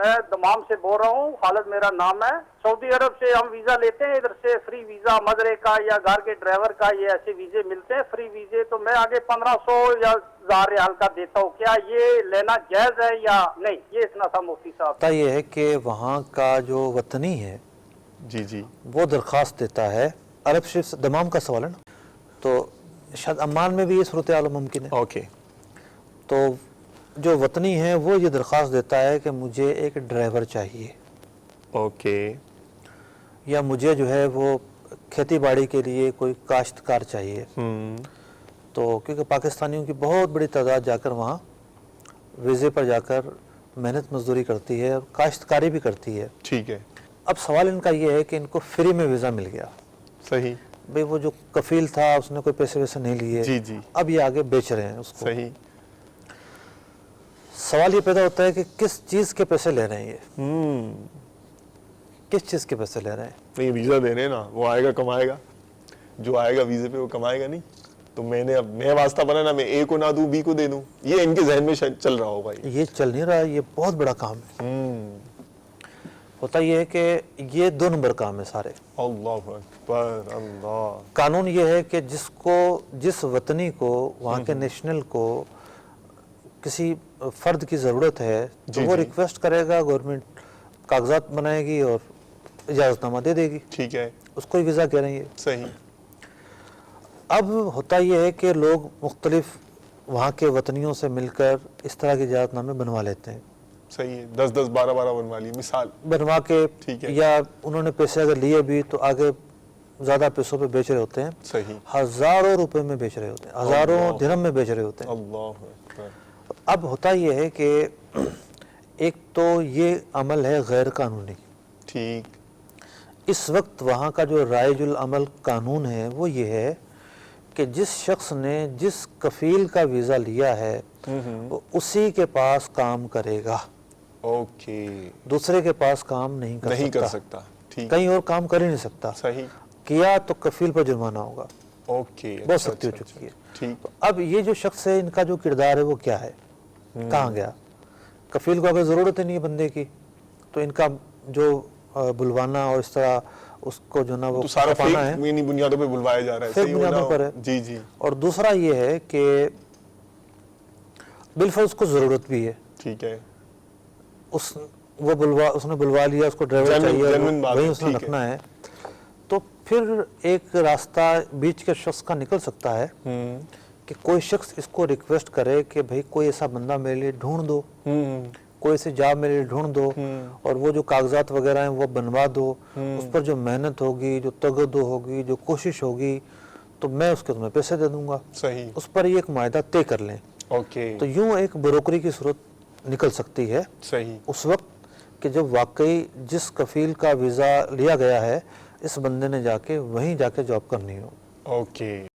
میں دمام سے بول رہا ہوں، خالد میرا نام ہے۔ سعودی عرب سے ہم ویزا لیتے ہیں، ادھر سے فری ویزا مزرے کا یا گھر کے ڈرائیور کا، یہ ایسے ویزے ملتے ہیں فری ویزے، تو میں آگے 1500 یا 1000 ریال کا دیتا ہوں، کیا یہ لینا جائز ہے یا نہیں؟ یہ اتنا تھا مفتی صاحب۔ یہ ہے کہ وہاں کا جو وطنی ہے جی جی وہ درخواست دیتا ہے، عرب شریف سے دمام کا سوال ہے نا، تو شاید عمان میں بھی یہ صورتحال ممکن ہے۔ اوکے، تو جو وطنی ہے وہ یہ درخواست دیتا ہے کہ مجھے ایک ڈرائیور چاہیے، اوکے، یا مجھے جو ہے وہ کھیتی باڑی کے لیے کوئی کاشتکار چاہیے۔ تو کیونکہ پاکستانیوں کی بہت بڑی تعداد جا کر وہاں ویزے پر جا کر محنت مزدوری کرتی ہے اور کاشتکاری بھی کرتی ہے۔ ٹھیک ہے، اب سوال ان کا یہ ہے کہ ان کو فری میں ویزا مل گیا، صحیح، بھئی وہ جو کفیل تھا اس نے کوئی پیسے ویسے نہیں لیے، جی جی، اب یہ آگے بیچ رہے ہیں اس کو۔ صحیح، سوال یہ پیدا ہوتا ہے کہ کس چیز کے پیسے لے رہے ہیں یہ، کس چیز کے پیسے لے رہے ہیں؟ نہیں ویزا دے رہے ہیں نا، وہ آئے گا کمائے گا، جو آئے گا ویزے پہ وہ کمائے گا نہیں، تو میں نے اب نیا واسطہ بنا نا، میں اے کو نہ دوں بی کو دے دوں، یہ ان کے ذہن میں شاید چل رہا ہوگا۔ یہ چل نہیں رہا، یہ بہت بڑا کام ہے۔ ہوتا یہ ہے کہ یہ 2 نمبر کام ہے سارے۔ اللہ اکبر، اللہ، قانون یہ ہے کہ جس وطنی کو، وہاں کے نیشنل کو کسی فرد کی ضرورت ہے تو وہ ریکویسٹ کرے گا، گورنمنٹ کاغذات بنائے گی اور اجازت نامہ دے دے گی، ٹھیک ہے، اس کو ہی ویزا کہہ رہے ہیں۔ صحیح، اب ہوتا یہ ہے کہ لوگ مختلف وہاں کے وطنیوں سے مل کر اس طرح کے اجازت نامے بنوا لیتے ہیں، صحیح ہے، 10 12 بنوا لی مثال، بنوا کے، ٹھیک ہے، یا انہوں نے پیسے اگر لیے بھی تو آگے زیادہ پیسوں پہ بیچ رہے ہوتے ہیں، صحیح، ہزاروں روپے میں بیچ رہے ہوتے ہیں، ہزاروں درہم میں بیچ رہے ہوتے ہیں۔ اللہ اکبر، اب ہوتا یہ ہے کہ ایک تو یہ عمل ہے غیر قانونی۔ ٹھیک، اس وقت وہاں کا جو رائج العمل قانون ہے وہ یہ ہے کہ جس شخص نے جس کفیل کا ویزا لیا ہے وہ اسی کے پاس کام کرے گا، اوکے، دوسرے کے پاس کام نہیں کر سکتا، ٹھیک، کہیں اور کام کر ہی نہیں سکتا، صحیح، کیا تو کفیل پر جرمانہ ہوگا، اوکے، بہت سختی ہو چکی ہے۔ ٹھیک، اب یہ جو شخص ہے، ان کا جو کردار ہے وہ کیا ہے، کہاں گیا؟ کفیل کو اگر ضرورت ہی نہیں ہے بندے کی تو ان کا جو بلوانا اور اس طرح اس کو جو نا وہ تو سارا کھپانا ہے، فیک بنیادوں پہ بلوایا جا رہا ہے، فیک صحیح بنیادوں پر ہے۔ جی جی، اور دوسرا یہ ہے کہ بالفعل اس کو ضرورت بھی ہے، ٹھیک ہے، اس نے بلوا لیا، اس کو ڈرائیور چاہیے، وہیں اس نے رکھنا ہے، تو پھر ایک راستہ بیچ کے شخص کا نکل سکتا ہے کہ کوئی شخص اس کو ریکویسٹ کرے کہ بھئی کوئی ایسا بندہ میرے لیے ڈھونڈ دو، کوئی ایسی جاب میرے لیے ڈھونڈ دو، اور وہ جو کاغذات وغیرہ ہیں وہ بنوا دو، اس پر جو محنت ہوگی، جو تگدو ہوگی، جو کوشش ہوگی، تو میں اس کے تمہیں پیسے دے دوں گا، صحیح، اس پر یہ ایک معاہدہ طے کر لیں۔ اوکے، تو یوں ایک بروکری کی صورت نکل سکتی ہے صحیح، اس وقت کہ جب واقعی جس کفیل کا ویزا لیا گیا ہے اس بندے نے جا کے وہیں جا کے جاب کرنی ہو۔ اوکے۔